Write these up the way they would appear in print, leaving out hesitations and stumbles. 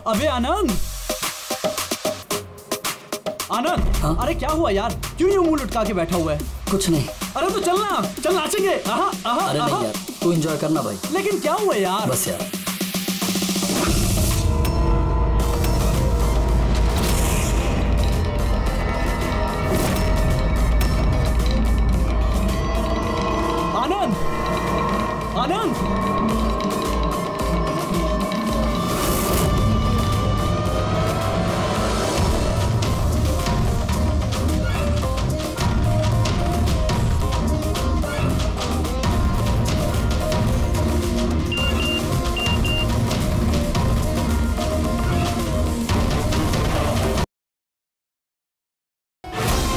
अबे आनंद, आनंद। हाँ? अरे क्या हुआ यार, क्यों यूं मुंह लटका के बैठा हुआ है? कुछ नहीं। अरे तो चलना, चल नाचेंगे। अरे नहीं यार, तू एंजॉय करना भाई। लेकिन क्या हुआ यार? बस यार। आनंद, आनंद।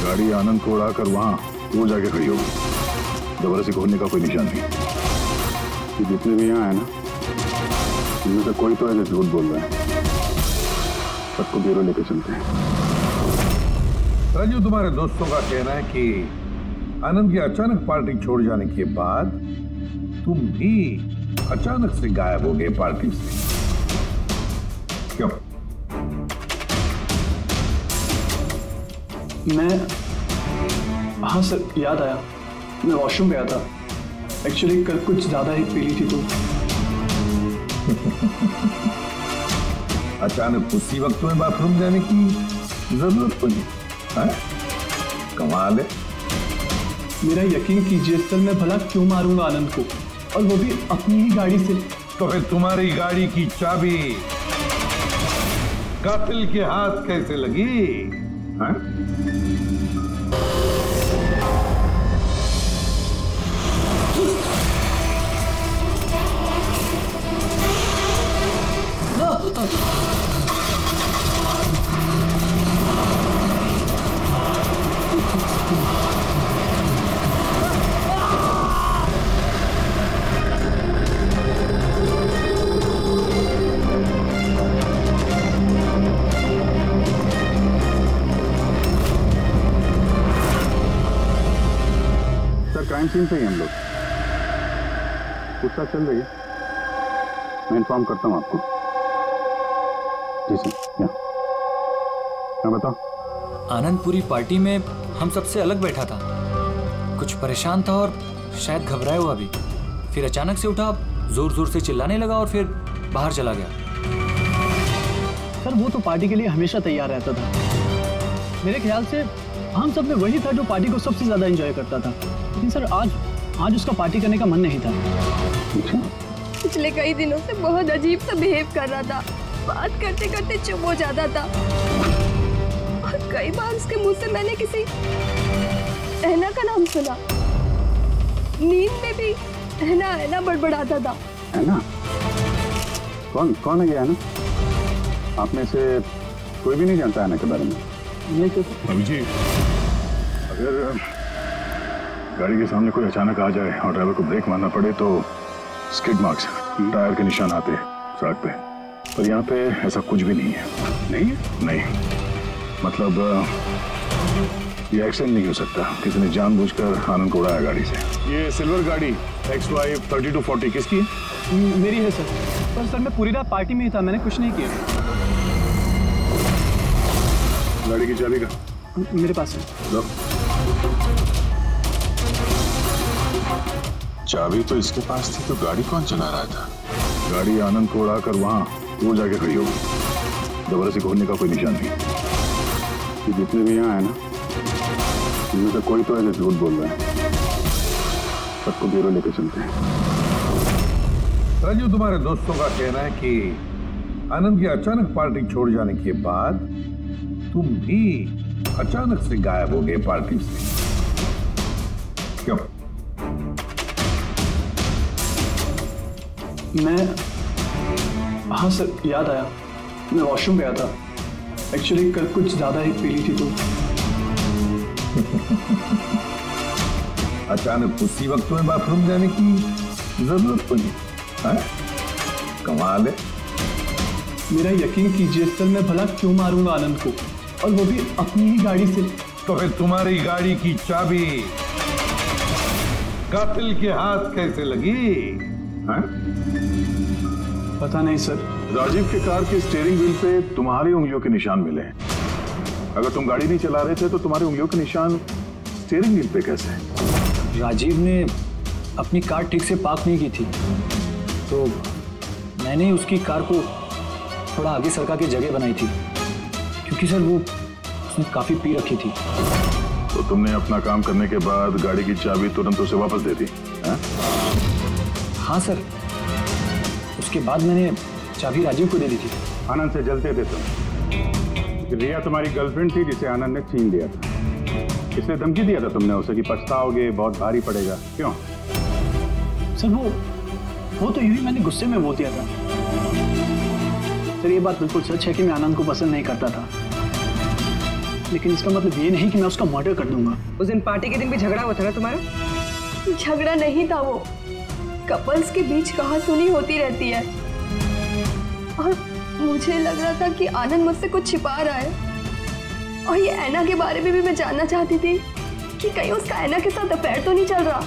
गाड़ी आनंद को उड़ाकर वहां वो जाके खड़ी होगी। जबरदस्ती खोलने का कोई निशान नहीं। कि जितने भी यहाँ है ना, इनमें से कोई तो है जो झूठ बोल रहा है। सबको ब्यूरो लेके चलते हैं। राजू, तुम्हारे दोस्तों का कहना है कि आनंद की अचानक पार्टी छोड़ जाने के बाद तुम भी अचानक से गायब हो गए पार्टी से। क्यों? हाँ सर, याद आया, मैं वॉशरूम गया था। एक्चुअली कल कुछ ज्यादा ही पी ली थी तो। अचानक उसी वक्त तुम्हें बाथरूम जाने की जरूरत पड़ी? कमाल है। मेरा यकीन कीजिए सर, मैं भला क्यों मारूंगा आनंद को, और वो भी अपनी ही गाड़ी से। तो फिर तुम्हारी गाड़ी की चाबी कातिल के हाथ कैसे लगी? क्राइम सीन पे ही हम लोग पूछताछ चल रही है। मैं इन्फॉर्म करता हूँ आपको। जी सर। हाँ बताओ। आनंद पूरी पार्टी में हम सबसे अलग बैठा था, कुछ परेशान था और शायद घबराया हुआ भी। फिर अचानक से उठा, जोर जोर से चिल्लाने लगा और फिर बाहर चला गया। सर वो तो पार्टी के लिए हमेशा तैयार रहता था। मेरे ख्याल से हम सब में वही था जो पार्टी को सबसे ज्यादा एंजॉय करता था। लेकिन सर आज उसका पार्टी करने का मन नहीं था। पिछले कई दिनों से बहुत अजीब सा बिहेव कर रहा था। बात करते करते चुप हो जाता था और कई बार उसके मुंह से मैंने किसी अहना का नाम सुना। नींद में भी अहना अहना बड़बड़ाता था। अहना? कौन है ये अहना? आप में से कोई भी नहीं जानता अहना के बारे में? नहीं तो। अभी जी, अगर गाड़ी के सामने कोई अचानक आ जाए और ड्राइवर को ब्रेक मारना पड़े तो स्किड मार्क्स, टायर के निशान आते हैं सड़क पे। पर यहाँ पे ऐसा कुछ भी नहीं है। नहीं है? नहीं, मतलब ये एक्सीडेंट नहीं हो सकता। किसी ने जानबूझकर आनंद को उड़ाया गाड़ी से। ये सिल्वर गाड़ी XY 3240 किसकी है? मेरी है सर। पर सर मैं पूरी रात पार्टी में ही था, मैंने कुछ नहीं किया। गाड़ी की चाबी का मेरे पास है। लो। चाबी तो इसके पास थी, तो गाड़ी कौन चला रहा था? गाड़ी आनंद को उड़ाकर वहां वो जाके खड़ी होगी। जबरदस्ती खोलने का कोई निशान नहीं। कि जितने भी यहाँ है ना, इनमें से कोई तो है जो झूठ बोल रहा है। सबको ब्यूरो लेके चलते हैं। राजू, तुम्हारे दोस्तों का कहना है कि आनंद की अचानक पार्टी छोड़ जाने के बाद तुम भी अचानक से गायब हो गए पार्टी से। क्यों? हाँ सर, याद आया, मैं वॉशरूम गया था। एक्चुअली कल कुछ ज्यादा ही पी ली थी तो। अचानक उसी वक्त तुम्हें बाथरूम जाने की जरूरत पड़ी? कमाल है। मेरा यकीन कीजिए सर, मैं भला क्यों मारूंगा आनंद को, और वो भी अपनी ही गाड़ी से। तो फिर तुम्हारी गाड़ी की चाबी कातिल के हाथ कैसे लगी? हैं? पता नहीं सर। राजीव के कार के स्टीयरिंग व्हील पे तुम्हारी उंगलियों के निशान मिले हैं। अगर तुम गाड़ी नहीं चला रहे थे तो तुम्हारी उंगलियों के निशान स्टीयरिंग व्हील पे कैसे? राजीव ने अपनी कार ठीक से पार्क नहीं की थी, तो मैंने उसकी कार को थोड़ा आगे सरका के जगह बनाई थी, क्योंकि सर वो उसने काफी पी रखी थी। तो तुमने अपना काम करने के बाद गाड़ी की चाबी तुरंत उसे वापस दे दी? हाँ सर, उसके बाद मैंने चाबी राजीव को दे दी थी। आनंद से जलते थे तुम। रिया तुम्हारी गर्लफ्रेंड थी जिसे आनंद ने छीन लिया था। इसने धमकी दिया था तुमने उसे कि पछताओगे, बहुत भारी पड़ेगा। क्यों? सर वो तो यूं ही मैंने गुस्से में बोल दिया था। सर ये बात बिल्कुल सच है कि मैं आनंद को पसंद नहीं करता था, लेकिन इसका मतलब ये नहीं कि मैं उसका मर्डर कर दूंगा। उस दिन पार्टी के दिन भी झगड़ा हुआ था ना तुम्हारा? झगड़ा नहीं था, वो कपल्स के बीच कहासुनी होती रहती है और मुझे लग रहा था कि आनंद मुझसे कुछ छिपा रहा है। और ये ऐना के बारे में भी मैं जानना चाहती थी कि कहीं उसका ऐना के साथ अफेयर तो नहीं चल रहा।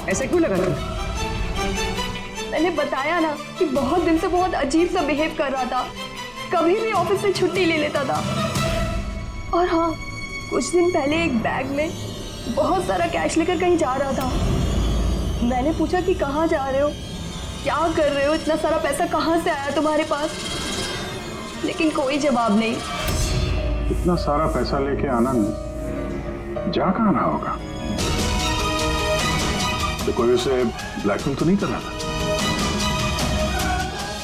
ऐसा क्यों लगा था? मैंने बताया ना कि बहुत दिन से बहुत अजीब सा बिहेव कर रहा था, कभी भी ऑफिस से छुट्टी ले लेता था। और हाँ, कुछ दिन पहले एक बैग में बहुत सारा कैश लेकर कहीं जा रहा था। मैंने पूछा कि कहाँ जा रहे हो, क्या कर रहे हो, इतना सारा पैसा कहाँ से आया तुम्हारे पास? लेकिन कोई जवाब नहीं। इतना सारा पैसा लेके आनंद जा कहाँ रहा होगा? तो कोई उसे ब्लैकमेल तो नहीं कर रहा था?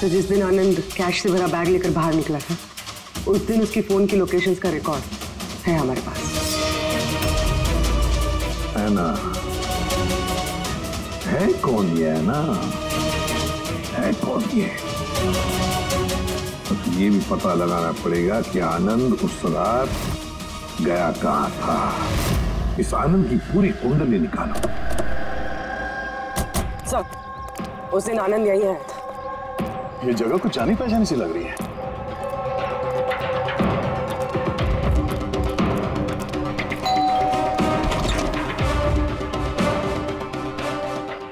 तो जिस दिन आनंद कैश से भरा बैग लेकर बाहर निकला था, उस दिन उसकी फोन की लोकेशंस का रिकॉर्ड है हमारे पास। है ना? है कौन ये? है ना? है कौन ये? तो ये भी पता लगाना पड़ेगा कि आनंद उस रात गया कहाँ था। इस आनंद की पूरी कुंडली निकालो। सर, उस दिन आनंद यहीं आया था। ये जगह कुछ जानी पहचानी सी लग रही है।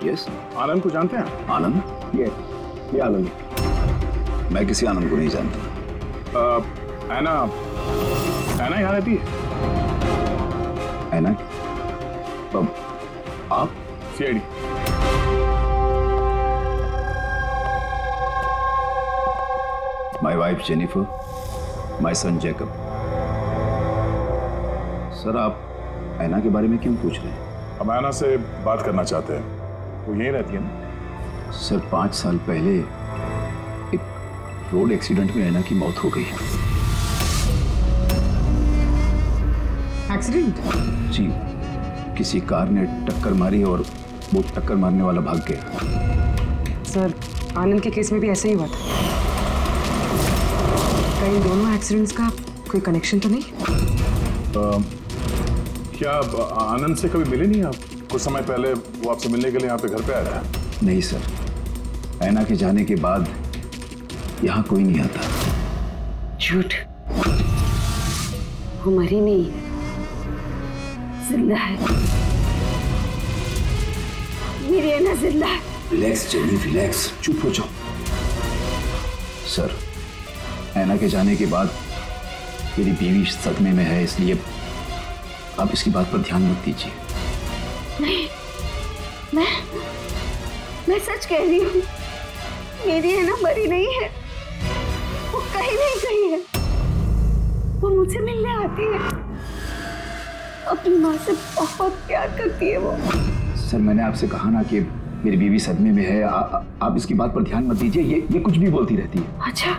यस, आनंद को जानते हैं? आनंद? ये आनंद। मैं किसी आनंद को नहीं जानता। ऐना यहाँ रहती है? ऐना? आप? CID. My wife Jennifer, my son Jacob. Sir, आप ऐना के बारे में क्यों पूछ रहे हैं? हम ऐना से बात करना चाहते हैं। वो यहीं रहती है ना? सर, 5 साल पहले एक रोड एक्सीडेंट में ऐना की मौत हो गई। एक्सीडेंट? जी, किसी कार ने टक्कर मारी और वो टक्कर मारने वाला भाग गया। सर, आनंद के केस में भी ऐसा ही हुआ था। कहीं दोनों एक्सीडेंट्स का कोई कनेक्शन तो नहीं? क्या आनंद से कभी मिले नहीं आप? कुछ समय पहले वो आपसे मिलने के लिए यहाँ पे घर पे आया था? नहीं सर, ऐना के जाने के बाद यहाँ कोई नहीं आता। झूठ, वो मरी नहीं है, जिंदा है। मेरी ऐना जिंदा है। रिलैक्स जेनी, रिलैक्स, चुप हो जाओ। सर, ऐना के जाने के बाद मेरी बीवी सदमे में है, इसलिए आप इसकी बात पर ध्यान मत दीजिए। नहीं, मैं सच कह रही हूँ, मेरी ऐना मरी नहीं है, वो कहीं नहीं गई है। वो मुझसे मिलने आती है, अपनी माँ से बहुत प्यार करती है वो। सर, मैंने आपसे कहा ना कि मेरी बीवी सदमे में है, आप इसकी बात पर ध्यान मत दीजिए। ये कुछ भी बोलती रहती है। अच्छा,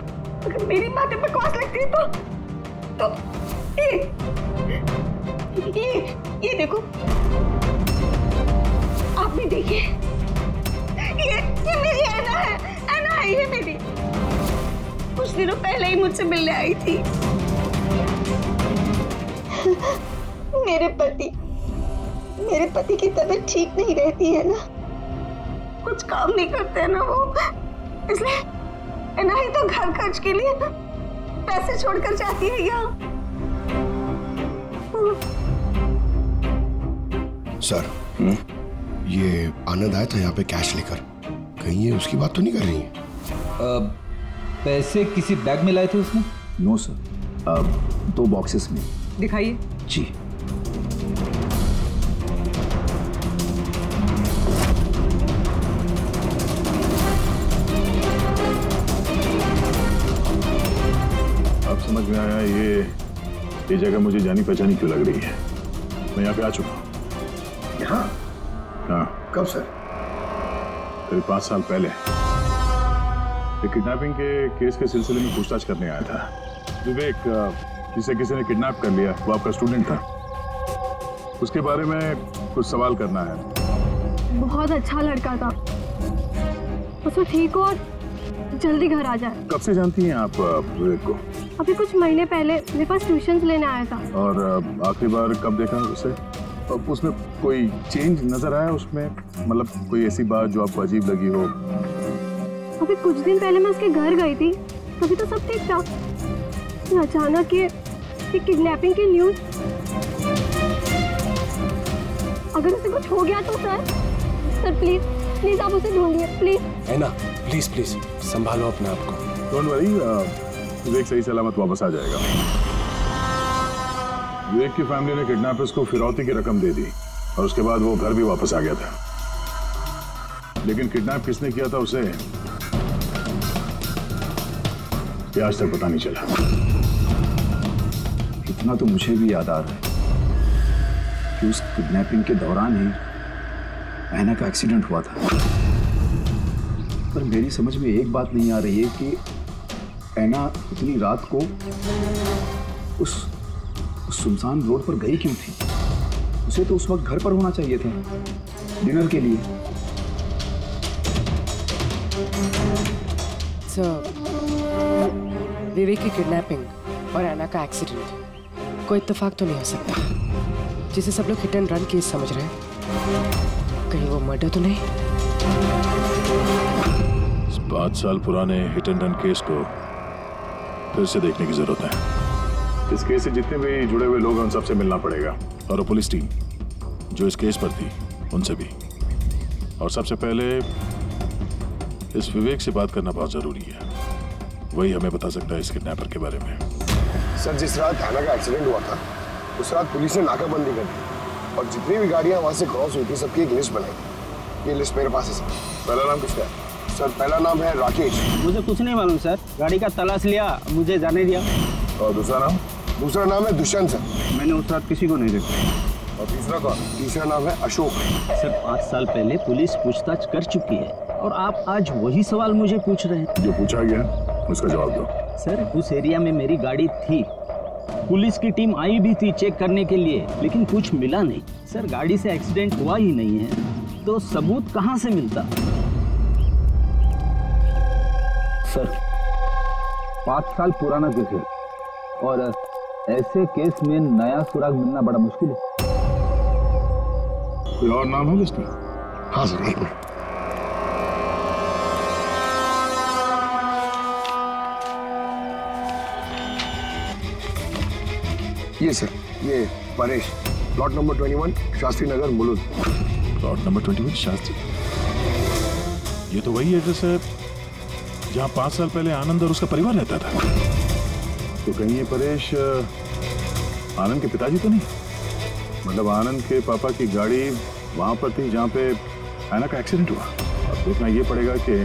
अगर मेरी बातें बकवास लगती है तो ये देखो, आप भी देखिए, ये मेरी ऐना है। ऐना है ये मेरी। कुछ दिनों पहले ही मुझसे मिलने आई थी। मेरे पति की तबीयत ठीक नहीं रहती है ना, कुछ काम नहीं करते हैं ना वो, इसलिए ऐना ही तो घर खर्च के लिए पैसे छोड़कर जाती है यहाँ। सर ये आनंद आया था यहाँ पे कैश लेकर, कहीं ये उसकी बात तो नहीं कर रही है? पैसे किसी बैग में लाए थे उसने? नो सर, 2 बॉक्सेस में। दिखाइए। जी। अब समझ में आया ये जगह मुझे जानी पहचानी क्यों लग रही है। मैं यहाँ पे आ चुका हूँ। यहाँ? हाँ। कब सर? करीब 5 साल पहले एक किडनैपिंग के केस के सिलसिले में पूछताछ करने आया था। विवेक, जिसे किसी ने किडनैप कर लिया, वो आपका स्टूडेंट था। उसके बारे में कुछ सवाल करना है। बहुत अच्छा लड़का था, उसको ठीक हो और जल्दी घर आ जाए। कब से जानती हैं आप विवेक को? अभी कुछ महीने पहले मेरे पास ट्यूशन लेने आया था। और आखिरी बार कब देखा उसे? उसमें कोई चेंज नजर आया उसमें? मतलब कोई ऐसी बात जो आपको अजीब लगी हो? अभी कुछ दिन पहले मैं उसके घर गई थी, तभी तो सब ठीक था। अचानक ये किडनैपिंग की न्यूज। अगर उसे कुछ हो गया तो सर प्लीज आप उसे ढूंढिए प्लीज। है ना, प्लीज संभालो अपने आप को। डोंट वरी, विवेक सही सलामत वापस आ जाएगा। विवेक की फैमिली ने किडनैपर्स को फिरौती की रकम दे दी और उसके बाद वो घर भी वापस आ गया था। लेकिन किडनैप किसने किया था उसे ये आज तक पता नहीं चला। इतना तो मुझे भी याद आ रहा है कि उस किडनैपिंग के दौरान ही ऐना का एक्सीडेंट हुआ था। पर मेरी समझ में एक बात नहीं आ रही है कि ऐना इतनी रात को उस सुनसान रोड पर गई क्यों थी? उसे तो उस वक्त घर पर होना चाहिए था डिनर के लिए। विवेक की किडनैपिंग और ऐना का एक्सीडेंट कोई इत्तेफाक तो नहीं हो सकता, जिसे सब लोग हिट एंड रन केस समझ रहे हैं। कहीं वो मर्डर तो नहीं? 5 साल पुराने हिट एंड रन केस को फिर से देखने की जरूरत है। इस केस से जितने भी जुड़े हुए लोग हैं उन सबसे मिलना पड़ेगा, और पुलिस टीम जो इस केस पर थी उनसे भी। और सबसे पहले इस विवेक से बात करना बहुत जरूरी है। वही हमें बता सकता है इस किडनैपर के बारे में। सर, जिस रात ऐना का एक्सीडेंट हुआ था उस रात पुलिस ने नाकाबंदी कर दी और जितनी भी गाड़ियां वहां से क्रॉस हुई थी सबकी एक लिस्ट बनाई। ये लिस्ट मेरे पास है सर। पहला नाम किसका है? सर, पहला नाम है राकेश। मुझे कुछ नहीं मालूम सर, गाड़ी का तलाश लिया, मुझे जाने दिया। और दूसरा नाम? दूसरा नाम है दुष्यंत सर। मैंने उस रात किसी को नहीं देखा। और तीसरा कौन? तीसरा नाम है अशोक। सर, 5 साल पहले पुलिस पूछताछ कर चुकी है और आप आज वही सवाल मुझे पूछ रहे हैं। जो पूछा गया उसका जवाब दो। सर, उस एरिया में मेरी गाड़ी थी, पुलिस की टीम आई भी थी चेक करने के लिए, लेकिन कुछ मिला नहीं। सर, गाड़ी से एक्सीडेंट हुआ ही नहीं है तो सबूत कहां से मिलता? सर, 5 साल पुराना केस है और ऐसे केस में नया सुराग मिलना बड़ा मुश्किल है। कोई और नाम है लिस्ट में? हाँ सर, एक मिनट। ये सर, ये Paresh, plot number 21 Shastri Nagar Mulund. Plot number 21 Shastri. ये तो वही एड्रेस है जहाँ 5 साल पहले आनंद और उसका परिवार रहता था। तो कहीं ये परेश आनंद के पिताजी तो नहीं? मतलब आनंद के पापा की गाड़ी वहां पर थी जहाँ पे ऐना का एक्सीडेंट हुआ। अब देखना ये पड़ेगा कि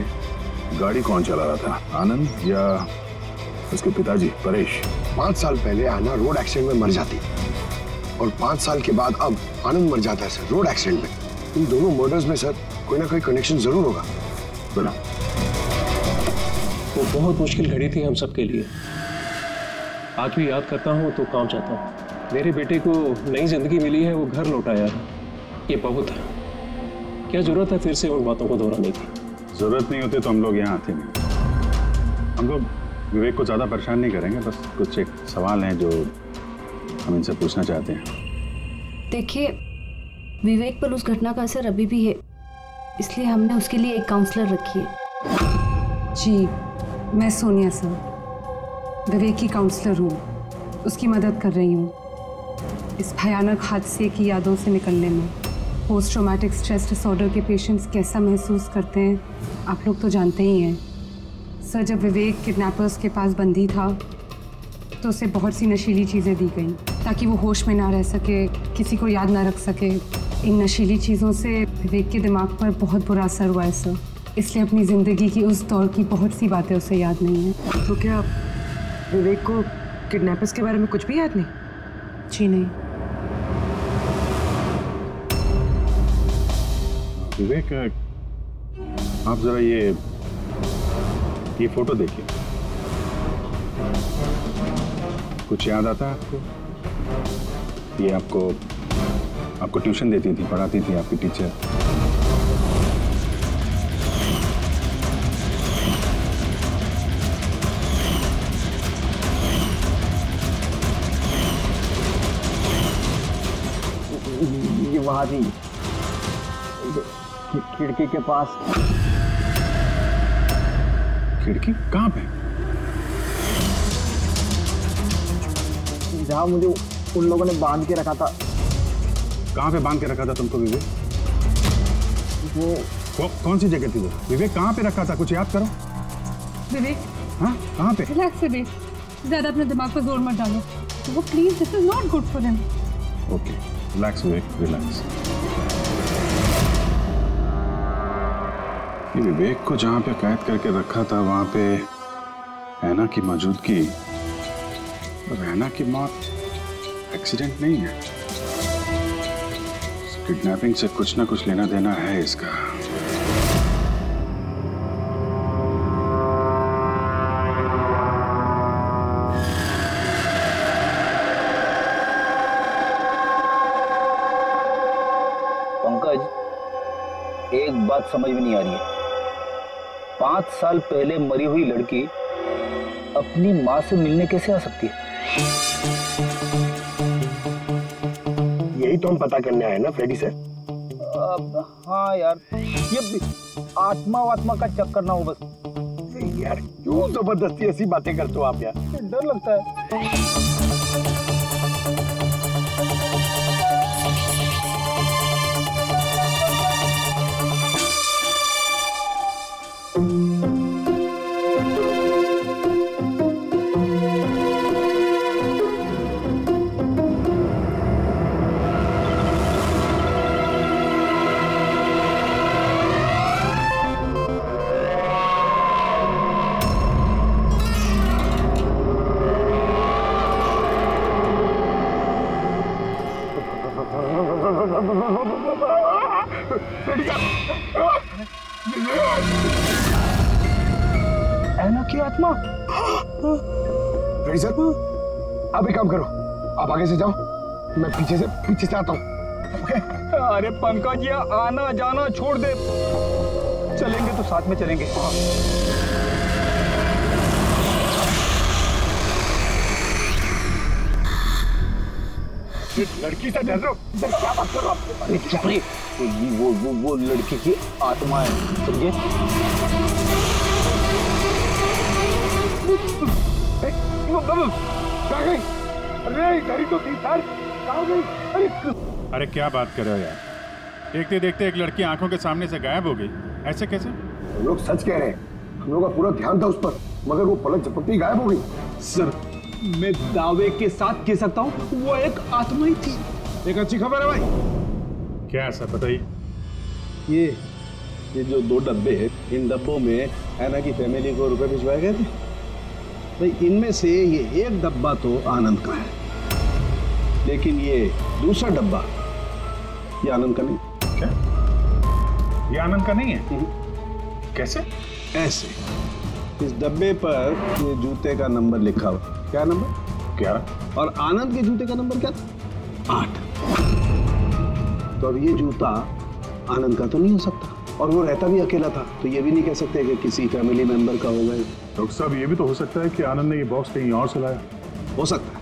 गाड़ी कौन चला रहा था, आनंद या उसके पिताजी परेश। 5 साल पहले ऐना रोड एक्सीडेंट में मर जाती और 5 साल के बाद अब आनंद मर जाता है सर रोड एक्सीडेंट में। इन दोनों मर्डर्स में सर कोई ना कोई कनेक्शन जरूर होगा। बना वो बहुत मुश्किल घड़ी थी हम सबके लिए। आज भी याद करता हूँ तो काम चाहता हूँ। मेरे बेटे को नई जिंदगी मिली है, वो घर लौटाया है, ये बहुत है। क्या जरूरत है फिर से उन बातों को दोहराने की? जरूरत नहीं होती तो हम लोग यहाँ आते नहीं। हम लोग विवेक को ज्यादा परेशान नहीं करेंगे, बस कुछ एक सवाल हैं जो हम इनसे पूछना चाहते हैं। देखिए, विवेक पर उस घटना का असर अभी भी है, इसलिए हमने उसके लिए एक काउंसलर रखी है। जी, मैं सोनिया सर, विवेक की काउंसलर हूँ, उसकी मदद कर रही हूँ इस भयानक हादसे की यादों से निकलने में। पोस्ट ट्रॉमेटिक स्ट्रेस डिसऑर्डर के पेशेंट्स कैसा महसूस करते हैं आप लोग तो जानते ही हैं। सर, जब विवेक किडनैपर्स के पास बंदी था तो उसे बहुत सी नशीली चीज़ें दी गई ताकि वो होश में ना रह सके, किसी को याद ना रख सके। इन नशीली चीज़ों से विवेक के दिमाग पर बहुत बुरा असर हुआ है सर, इसलिए अपनी ज़िंदगी की उस दौर की बहुत सी बातें उसे याद नहीं है। तो क्या विवेक को किडनैपर्स के बारे में कुछ भी याद नहीं? जी नहीं। विवेक, आप जरा ये फोटो देखिए, कुछ याद आता है आपको? ये आपको ट्यूशन देती थी, पढ़ाती थी आपकी टीचर। ये वहां थी खिड़की के पास। खिड़की कहाँ पे? जहाँ मुझे उन लोगों ने बांध के रखा था। कहाँ पे बांध के रखा था तुमको विवेक? वो कौन सी जगह थी वो? विवेक कहाँ पे रखा था, कुछ याद करो। विवेक, हाँ कहाँ पे? रिलैक्स विवेक, ज्यादा अपने दिमाग पर जोर मत डालो। वो please, this is not good for him. Okay, relax Vivek, relax. ये विवेक को जहाँ पे कैद करके रखा था वहाँ पे ऐना की मौजूदगी और ऐना की मौत एक्सीडेंट नहीं है। किडनैपिंग से कुछ ना कुछ लेना देना है इसका। पंकज, एक बात समझ में नहीं आ रही है। 5 साल पहले मरी हुई लड़की अपनी माँ से मिलने कैसे आ सकती है? यही तो हम पता करने आए ना फ्रेडी सर। हाँ यार, ये आत्मा का चक्कर ना हो बस। यार क्यों जबरदस्ती ऐसी बातें करते हो आप यार, डर लगता है। ऐना की आत्मा। फ्रेडी सर, अब एक काम करो, आप आगे से जाओ, मैं पीछे से आता हूँ। अरे पंकज, ये आना जाना छोड़ दे, चलेंगे तो साथ में चलेंगे। लड़की से डर रहे हो? क्या बात कर रहे हो आप? अरे चुप रही, वो लड़की की आत्मा है, समझे? अरे क्या बात कर रहे हो यार? देखते देखते एक लड़की आंखों के सामने से गायब हो गई, ऐसे कैसे? हम लोग सच कह रहे हैं, हम लोग का पूरा ध्यान था उस पर, मगर वो पलक झपकते ही गायब हो गई। सर, मैं दावे के साथ कह सकता हूँ वो एक आत्मा ही थी। एक अच्छी खबर है भाई। क्या है सर, बताइए। ये जो 2 डब्बे हैं, इन डब्बों में ऐना की फैमिली को रुपए भिजवाए गए थे भाई। इनमें से ये एक डब्बा तो आनंद का है, लेकिन ये दूसरा डब्बा ये आनंद का नहीं। क्या? ये आनंद का नहीं है? कैसे? ऐसे, इस डब्बे पर ये जूते का नंबर लिखा हुआ। क्या नंबर? 11। और आनंद के जूते का नंबर क्या था? 8। तो अब ये जूता आनंद का तो नहीं हो सकता, और वो रहता भी अकेला था, तो ये भी नहीं कह सकते कि किसी फैमिली मेंबर का होगा। डॉक्टर साहब, ये भी तो हो सकता है कि आनंद ने ये बॉक्स कहीं और से लाया। हो सकता है,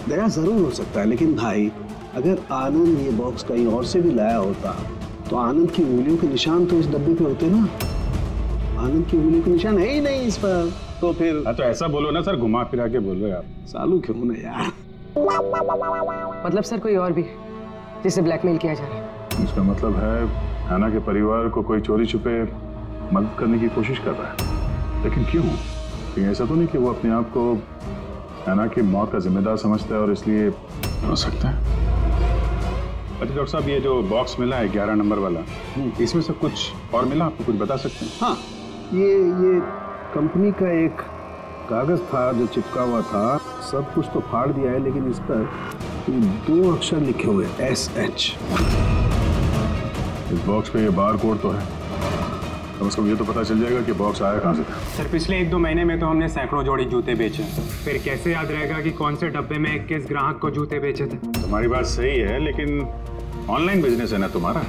दया जरूर हो सकता है, लेकिन भाई अगर आनंद ये बॉक्स कहीं और से भी लाया होता तो आनंद की उंगलियों के निशान तो इस डब्बे पे होते ना। आनंद की उंगलियों के निशान है ही नहीं इस पर, तो फिर। तो ऐसा बोलो ना सर, घुमा फिरा के बोल रहे आप। सालू क्यों ना यार। मतलब सर कोई और भी जिसे ब्लैकमेल किया जा रहा है? इसका मतलब है हैना के परिवार को कोई चोरी छुपे मदद करने की कोशिश कर रहा है। लेकिन क्यों? कहीं ऐसा तो नहीं कि वो अपने आप को हैना की मौत का जिम्मेदार समझता है और इसलिए? हो सकता है। अच्छा डॉक्टर साहब, ये जो बॉक्स मिला है 11 नंबर वाला, इसमें से कुछ और मिला? आपको कुछ बता सकते हैं? हाँ, ये कंपनी का एक कागज था जो चिपका हुआ था। सब कुछ तो फाड़ दिया है, लेकिन इस पर 2 अक्षर लिखे हुए SH। इस बॉक्स पे ये बार कोड तो है, कम से कम ये तो पता चल जाएगा कि बॉक्स आया कहाँ से था। सर पिछले 1-2 महीने में तो हमने सैकड़ों जोड़ी जूते बेचे, फिर कैसे याद रहेगा कि कौन से डब्बे में किस ग्राहक को जूते बेचे थे? तुम्हारी बात सही है, लेकिन ऑनलाइन बिजनेस है ना तुम्हारा,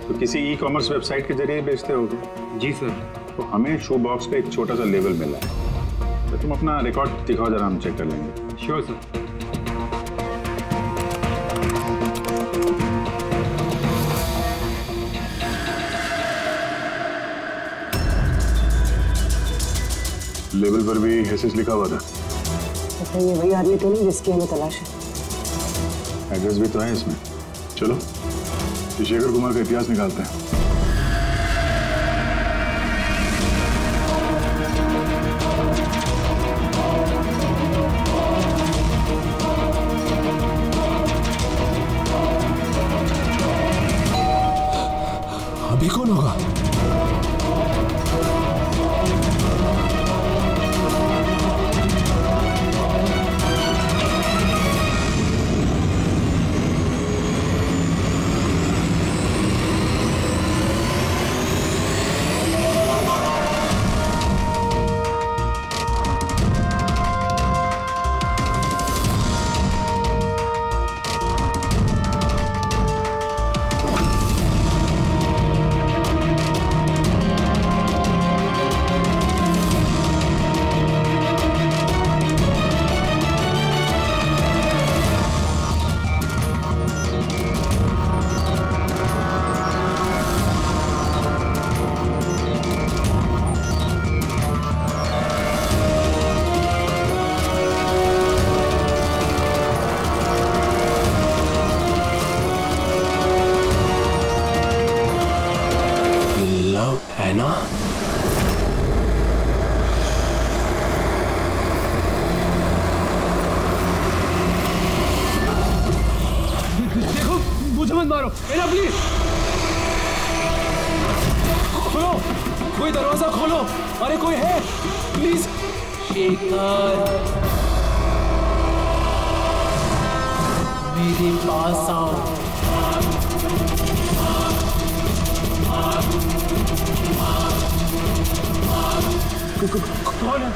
तो किसी ई-कॉमर्स वेबसाइट के जरिए बेचते होगे। जी सर। तो हमें शू बॉक्स पे एक छोटा सा लेबल मिला है, तो तुम अपना रिकॉर्ड दिखाओ जरा, हम चेक कर लेंगे। Sure sir. लेबल पर भी एसएस लिखा हुआ था। अच्छा, ये वही आदमी तो नहीं जिसकी हमें तलाश है? एड्रेस भी तो है इसमें। चलो शेखर कुमार का इतिहास निकालते हैं। अभी कौन होगा? हैना? देखो, मुझे मत मारो। हैना प्लीज खोलो, कोई दरवाजा खोलो। अरे कोई है प्लीज। शेखर, मेरे पास आओ। कौन है?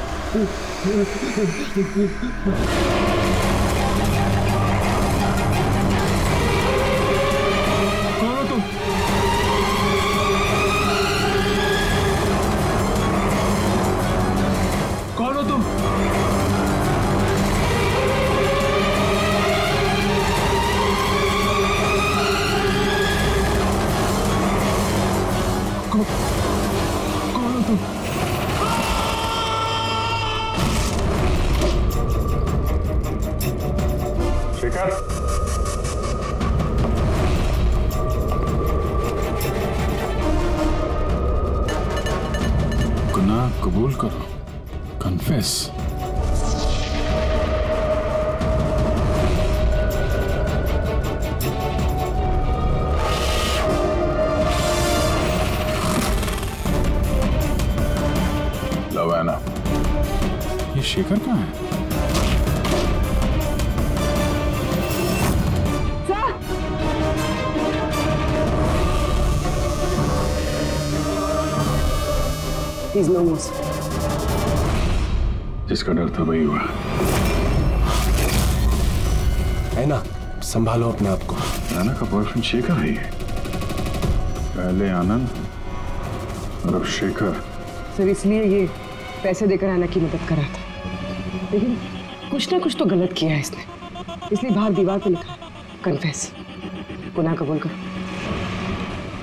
कौन हो तुम? कौन हो तुम? कौन हो तुम? शेखर, गुनाह कबूल करो, कन्फेस। लवाना, ये शेखर कहाँ है? He's no more. जिसका डर था वही हुआ। हैना, संभालो अपने आप को। हैना का बॉयफ्रेंड शेखर है ये। पहले आनंद और अब शेखर। सर इसलिए ये पैसे देकर हैना की मदद कर रहा था, लेकिन कुछ ना कुछ तो गलत किया है इसने, इसलिए बाहर दीवार पर लिखा कन्फेस, गुनाह कबूल करो।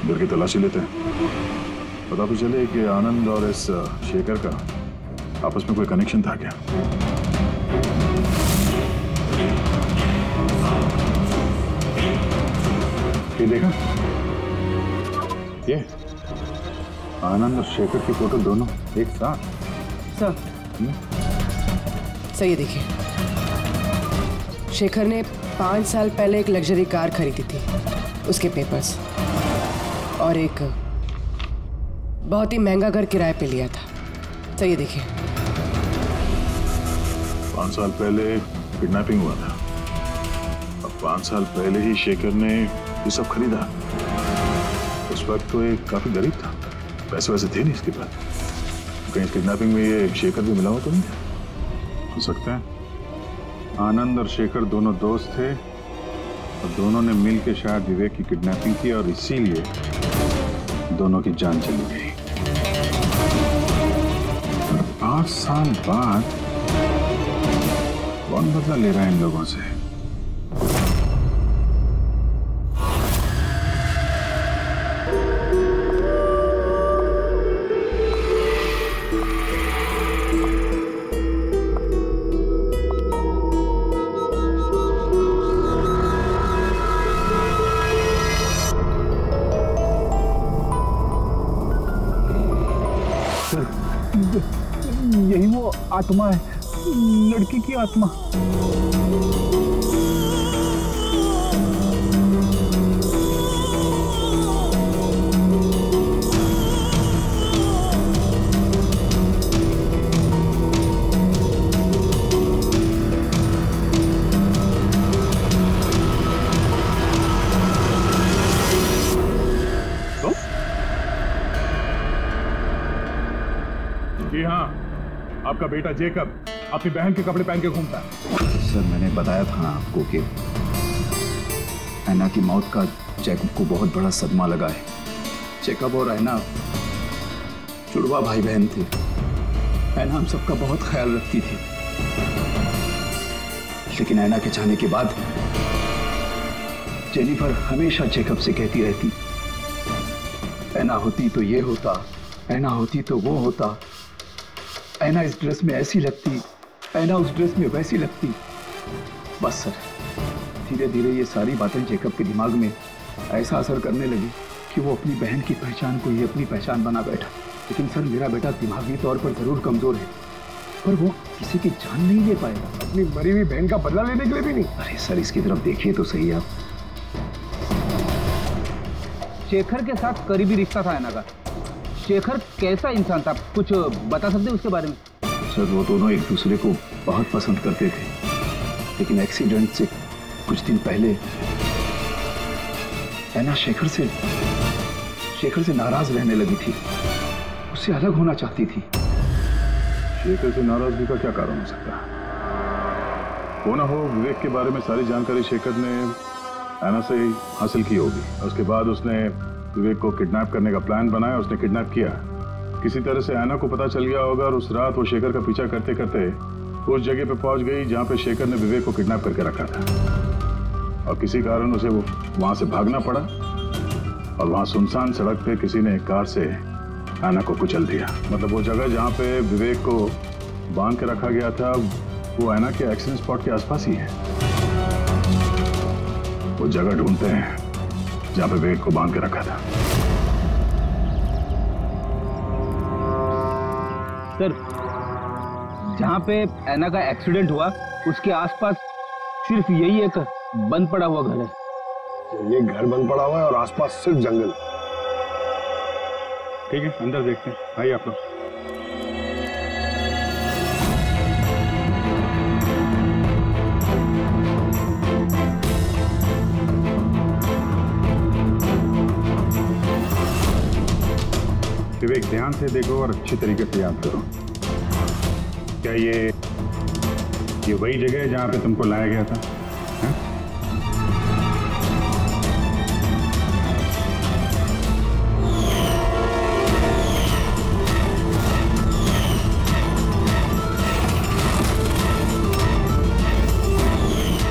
घर की तलाशी लेते हैं, पता तो चले कि आनंद और इस शेखर का आपस में कोई कनेक्शन था क्या। ये देखा, ये आनंद और शेखर की फोटो दोनों एक साथ। सर सही है, देखिए शेखर ने 5 साल पहले एक लग्जरी कार खरीदी थी, उसके पेपर्स, और एक बहुत ही महंगा घर किराए पे लिया था। सही है, देखिए 5 साल पहले किडनैपिंग हुआ था और 5 साल पहले ही शेखर ने ये सब खरीदा। उस वक्त तो ये काफी गरीब था, पैसे वैसे थे नहीं इसके पास। कहीं किडनैपिंग में ये शेखर भी मिला हो तो नहीं? हो सकता है आनंद और शेखर दोनों दोस्त थे और दोनों ने मिलकर शायद विवेक की किडनैपिंग की और इसीलिए दोनों की जान चली गई। 5 साल बाद कौन बदला ले रहा है इन लोगों से? यही वो आत्मा है, लड़की की आत्मा। जी हाँ, आपका बेटा जेकब अपनी बहन के कपड़े पहन के घूमता है। सर मैंने बताया था ना आपको कि ऐना की मौत का जैकब को बहुत बड़ा सदमा लगा है। जैकब और ऐना जुड़वा भाई बहन थे। ऐना हम सबका बहुत ख्याल रखती थी, लेकिन ऐना के जाने के बाद जेनिफर हमेशा जैकब से कहती रहती, ऐना होती तो ये होता, ऐना होती तो वो होता, ऐना इस ड्रेस में ऐसी लगती, ऐना उस ड्रेस में वैसी लगती। बस सर धीरे धीरे ये सारी बातें जैकब के दिमाग में ऐसा असर करने लगी कि वो अपनी बहन की पहचान को ही अपनी पहचान बना बैठा। लेकिन सर मेरा बेटा दिमागी तौर पर जरूर कमजोर है, पर वो किसी की जान नहीं ले पाएगा। अपनी मरी हुई बहन का बदला लेने के लिए भी नहीं। अरे सर इसकी तरफ देखिए तो सही आप। शेखर के साथ करीबी रिश्ता था ऐना का। शेखर कैसा इंसान था, कुछ बता सकते हैं उसके बारे में? सर वो दोनों एक दूसरे को बहुत पसंद करते थे, लेकिन एक्सीडेंट से कुछ दिन पहले ऐना शेखर से नाराज रहने लगी थी, उससे अलग होना चाहती थी। शेखर से नाराजगी का क्या कारण हो सकता है? हो ना हो विवेक के बारे में सारी जानकारी शेखर ने ऐना से हासिल की होगी। उसके बाद उसने विवेक को किडनैप करने का प्लान बनाया, उसने किडनैप किया। किसी तरह से ऐना को पता चल गया होगा और उस रात वो शेखर का पीछा करते करते उस जगह पे पहुंच गई जहां पे शेखर ने विवेक को किडनैप करके रखा था, और किसी कारण उसे वो वहां से भागना पड़ा और वहां सुनसान सड़क पे किसी ने एक कार से ऐना को कुचल दिया। मतलब वो जगह जहां पे विवेक को बांध के रखा गया था वो ऐना के एक्सीडेंट स्पॉट के आसपास ही है। वो जगह ढूंढते हैं जहां पे विवेक को बांध के रखा था। सर जहां पे ऐना का एक्सीडेंट हुआ उसके आसपास सिर्फ यही एक बंद पड़ा हुआ घर है। ये घर बंद पड़ा हुआ है और आसपास सिर्फ जंगल। ठीक है अंदर देखते हैं, आइए आप लोग। विवेक ध्यान से देखो और अच्छी तरीके से याद करो। क्या ये वही जगह है जहां पे तुमको लाया गया था?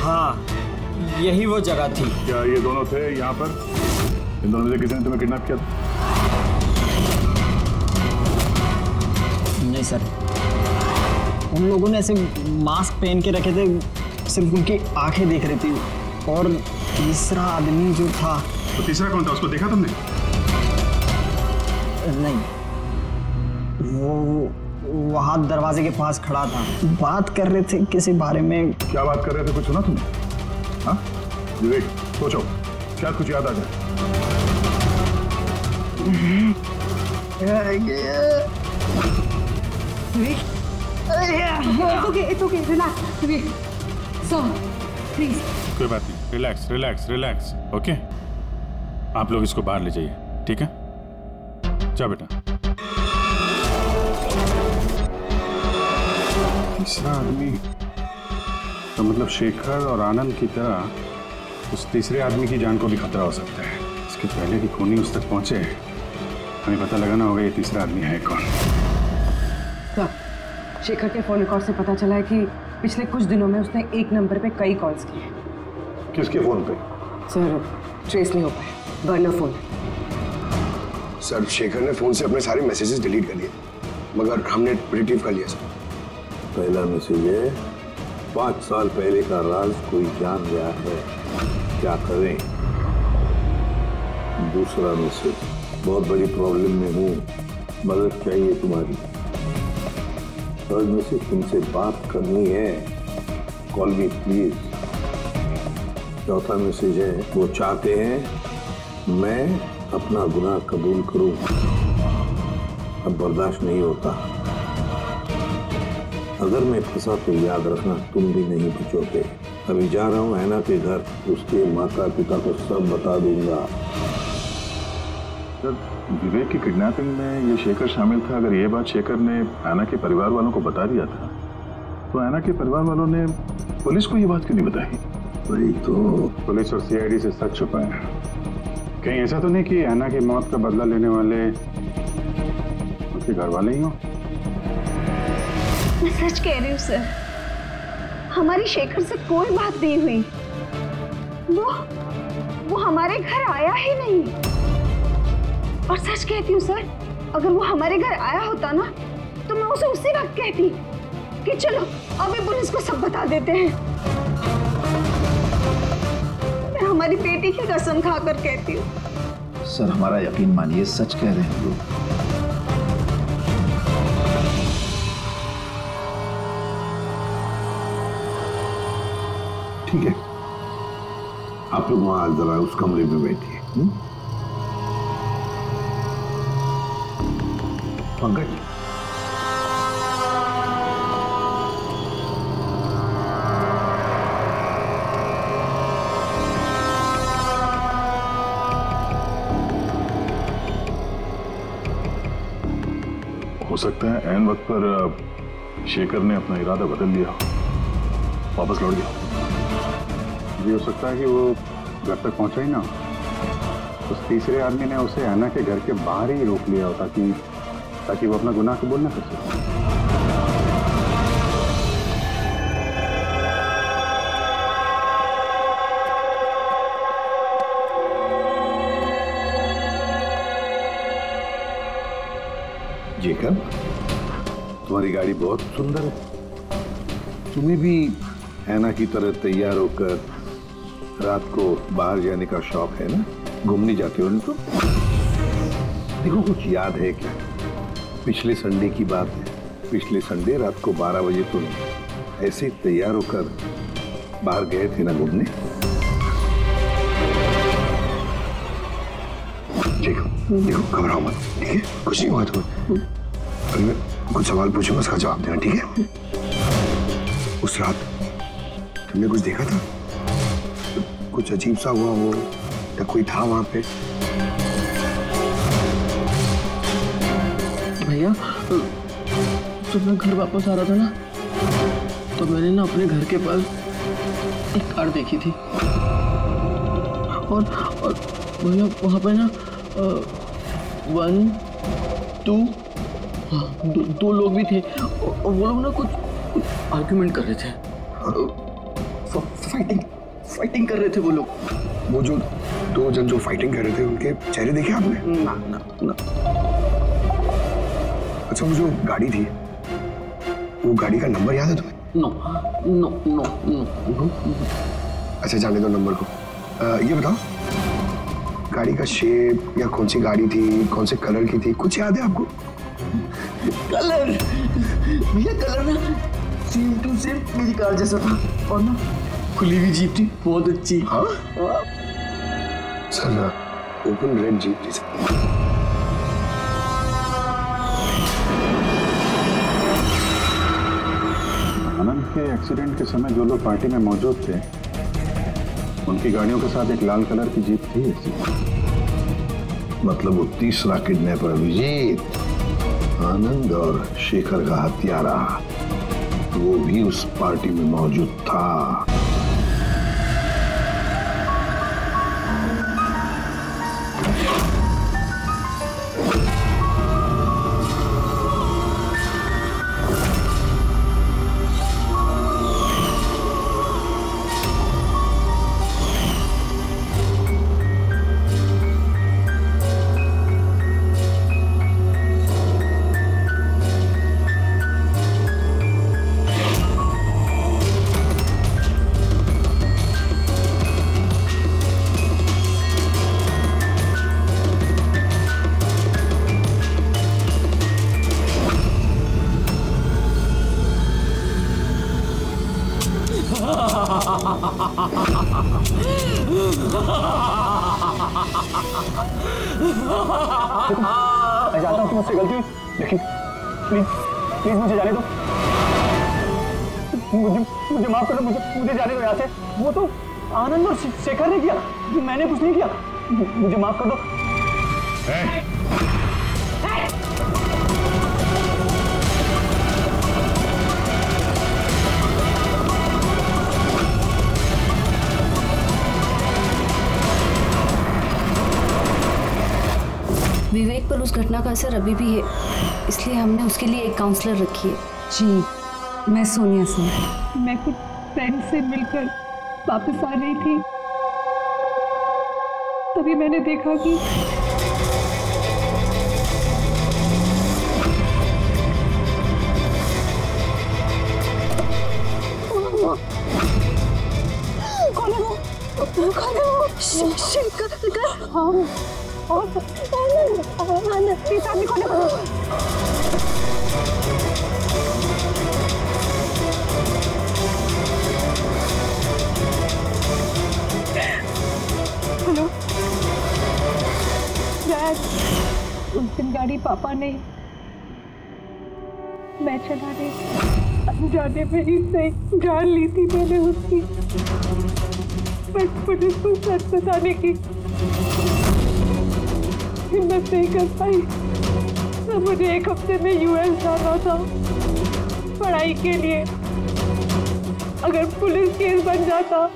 हाँ यही वो जगह थी। क्या ये दोनों थे यहाँ पर? इन दोनों में से किसी ने तुम्हें किडनैप किया था? नहीं सर, उन लोगों ने ऐसे मास्क पहन के रखे थे, सिर्फ उनकी आंखें देख रही थी। और तीसरा आदमी जो था, तो तीसरा कौन था, उसको देखा तुमने? नहीं, वो हाथ दरवाजे के पास खड़ा था, बात कर रहे थे किसी बारे में। क्या बात कर रहे थे, कुछ सुना तुमने? हाँ विवेक, सोचो, शायद कुछ याद आ जाए। It's okay, relax. Sir, please. कोई बात नहीं, रिलैक्स रिलैक्स रिलैक्स। ओके, आप लोग इसको बाहर ले जाइए, ठीक है? जा बेटा। तीसरा आदमी तो मतलब शेखर और आनंद की तरह उस तीसरे आदमी की जान को भी खतरा हो सकता है। इसके पहले कि खूनी उस तक पहुंचे, हमें पता लगाना होगा ये तीसरा आदमी है कौन। सर, शेखर के फोन रिकॉर्ड से पता चला है कि पिछले कुछ दिनों में उसने एक नंबर पे कई कॉल्स किए। किसके फोन पे? सर, ट्रेस नहीं हो पाए, बर्नर फोन। सर, शेखर ने फोन से अपने सारे मैसेजेस डिलीट कर लिए, मगर हमने रिट्रीव कर लिया सर। पहला मैसेज है, 5 साल पहले का राज कोई जान गया है, क्या करें। दूसरा मैसेज, बहुत बड़ी प्रॉब्लम में हूँ, मदद चाहिए तुम्हारी। थर्ड मैसेज, तुमसे बात करनी है, कॉल मी प्लीज। चौथा मैसेज है, वो चाहते हैं मैं अपना गुनाह कबूल करूं, अब बर्दाश्त नहीं होता। अगर मैं फंसा तो याद रखना तुम भी नहीं बचोगे। अभी जा रहा हूँ ऐना के घर, उसके माता पिता को सब बता दूंगा। सर, विवेक की किडनैपिंग में ये शेखर शामिल था। अगर ये बात शेखर ने ऐना के परिवार वालों को बता दिया था, तो ऐना के परिवार वालों ने पुलिस को ये बात क्यों नहीं बताई? वही तो, पुलिस और सीआईडी से सच छुपाए। कहीं ऐसा तो नहीं कि ऐना की मौत का बदला लेने वाले उसके घर वाले ही हो? मैं सच कह रही हूँ सर, हमारी शेखर से कोई बात नहीं हुई। वो हमारे घर आया ही नहीं। और सच कहती हूँ सर, अगर वो हमारे घर आया होता ना, तो मैं उसे उसी वक्त कहती कि चलो अभी पुलिस को सब बता देते हैं। मैं हमारी बेटी की कसम खाकर कहती हूँ। सर, हमारा यकीन मानिए, सच कह रहे हैं लोग। ठीक है, आप लोग वहां जरा उस कमरे में बैठिए। पंकज, हो सकता है ऐन वक्त पर शेखर ने अपना इरादा बदल लिया, वापस लौट गया। ये हो सकता है कि वो घर तक पहुंचा ही ना, उस तीसरे आदमी ने उसे ऐना के घर के बाहर ही रोक लिया हो ताकि वो अपना गुनाह कबूल ना कर सके। जेकब, तुम्हारी गाड़ी बहुत सुंदर है। तुम्हें भी ऐना की तरह तैयार होकर रात को बाहर जाने का शौक है ना? घूमने जाते हो ना तुम? देखो, कुछ याद है क्या? पिछले संडे की बात है। पिछले संडे रात को 12 बजे तुम ऐसे तैयार होकर बाहर गए थे ना घूमने? देखो, घबराओ मत, ठीक है? कुछ नहीं हुआ तुम्हें। अभी मैं कुछ सवाल पूछूंगा, उसका जवाब देना, ठीक है? उस रात तुमने कुछ देखा था? कुछ अजीब सा हुआ हो या कोई था वहां पे? भैया, जब मैं घर वापस आ रहा था ना, तो मैंने ना अपने घर के पास एक कार देखी थी। और भैया, वहाँ पे ना 1, 2, दो लोग भी थे, और वो लोग ना कुछ आर्ग्यूमेंट कर रहे थे। फाइटिंग कर रहे थे वो लोग। वो जो 2 जन जो फाइटिंग कर रहे थे, उनके चेहरे देखे आपने? ना। अच्छा, वो जो गाड़ी थी, वो गाड़ी का नंबर याद है तुम्हें? नो। अच्छा, जाने दो नंबर को। ये बताओ, गाड़ी का शेप या कौन सी गाड़ी थी, कौन से कलर की थी, कुछ याद है आपको? कलर भैया, कलर ना सेम टू सेम मेरी कार जैसा था और ना खुली हुई जीप थी, बहुत अच्छी। हाँ सर, ओपन रेड जीप थी सर। आनंद के एक्सीडेंट के समय जो लोग पार्टी में मौजूद थे उनकी गाड़ियों के साथ एक लाल कलर की जीप थी ऐसी। मतलब वो तीसरा किडनैपर अभिजीत आनंद और शेखर का हत्यारा, वो भी उस पार्टी में मौजूद था। मैं जानता हूँ कि मुझसे गलती हुई, लेकिन प्लीज प्लीज मुझे जाने दो। मुझे माफ कर दो, मुझे जाने दो यहाँ से। वो तो आनंद और शेखर ने किया, मैंने कुछ नहीं किया। मुझे माफ कर दो। विवेक पर उस घटना का असर अभी भी है, इसलिए हमने उसके लिए एक काउंसलर रखी है। जी, मैं सोनिया सिंह। मैं कुछ फ्रेंड से मिलकर वापस आ रही थी, तभी मैंने देखा कि कौन है वो? कौन है वो? शेखर। हाँ, और आनंद प्लीज आदमी कौन है? हेलो डैड, उस दिन गाड़ी पापा ने, मैं चला रही अनजाने में ही सही जान ली थी मैंने उसकी। मैं पुलिस को सच बताने की हिम्मत नहीं कर पाई। तो मुझे एक हफ्ते में यूएस जाना था पढ़ाई के लिए। अगर पुलिस केस बन जाता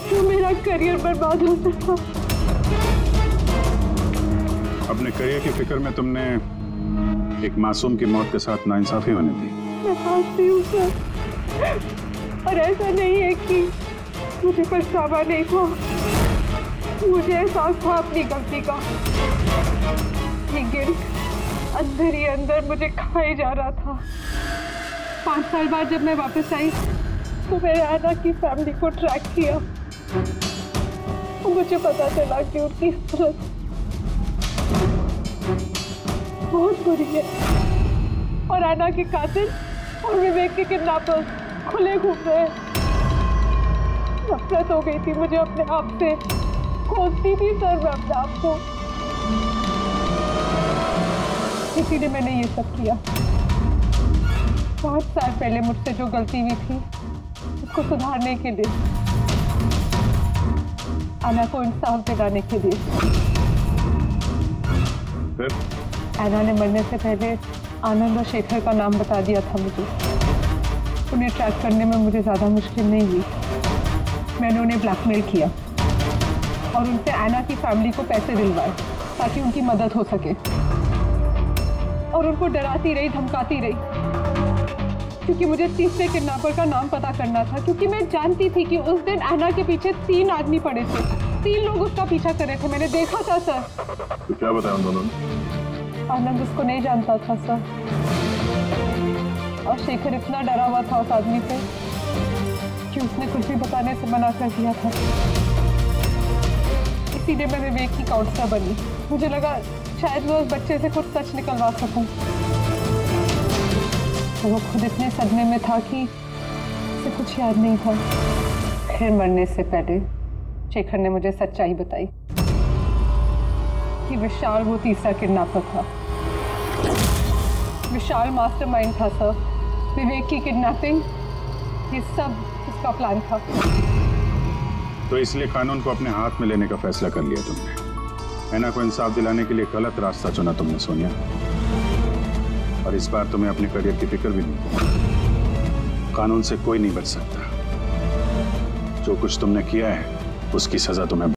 तो मेरा करियर बर्बाद हो सकता। अपने करियर की फिक्र में तुमने एक मासूम की मौत के साथ नाइंसाफी होने दी। मैं समझती हूँ सर, और ऐसा नहीं है कि मुझे पछतावा नहीं था, मुझे एहसास था अपनी गलती का। ये गिल्ट अंदर ही अंदर मुझे खाए जा रहा था। 5 साल बाद जब मैं वापस आई तो मैंने आना की फैमिली को ट्रैक किया। मुझे पता चला कि उनकी हालत बहुत बुरी है और आना के कातिल और विवेक के किडनैपर्स खुले घूम रहे हैं। नफरत हो गई थी मुझे अपने आप से, खोजती थी सर मैं अपने आप को, इसीलिए मैंने ये सब किया। 5 साल पहले मुझसे जो गलती हुई थी उसको सुधारने के लिए, आना को इंसाफ दिलाने के लिए। फिर? आना ने मरने से पहले आनंद और शेखर का नाम बता दिया था मुझे। उन्हें ट्रैक करने में मुझे ज़्यादा मुश्किल नहीं हुई। मैंने उन्हें ब्लैकमेल किया और उनसे आना की फैमिली को पैसे दिलवाए ताकि उनकी मदद हो सके, और उनको डराती रही, धमकाती रही, क्योंकि मुझे तीसरे किडनैपर का नाम पता करना था। क्योंकि मैं जानती थी कि उस दिन आना के पीछे 3 आदमी पड़े थे, 3 लोग उसका पीछा कर रहे थे। मैंने देखा था सर। तो क्या बताया उन दोनों ने? आनंद उसको नहीं जानता था सर, और शेखर इतना डरा हुआ था उस आदमी से कि उसने कुछ भी बताने से मना कर दिया था। इसीलिए मैं विवेक की काउंसलर बनी। मुझे लगा शायद मैं उस बच्चे से कुछ सच निकलवा सकूं। तो वो खुद इतने सदमे में था कि उसे कुछ याद नहीं था। फिर मरने से पहले शेखर ने मुझे सच्चाई बताई कि विशाल वो तीसरा किडनैपर था। विशाल मास्टरमाइंड था सर। विवेक की किडनैपिंग, ये सब उसका प्लान था। तो इसलिए कानून को अपने हाथ में लेने का फैसला कर लिया तुमने। ऐना को इंसाफ दिलाने के लिए गलत रास्ता चुना तुमने सोनिया। और इस बार तुम्हें अपने करियर की फिक्र भी नहीं। कानून से कोई नहीं बच सकता। जो कुछ तुमने किया है उसकी सजा तुम्हें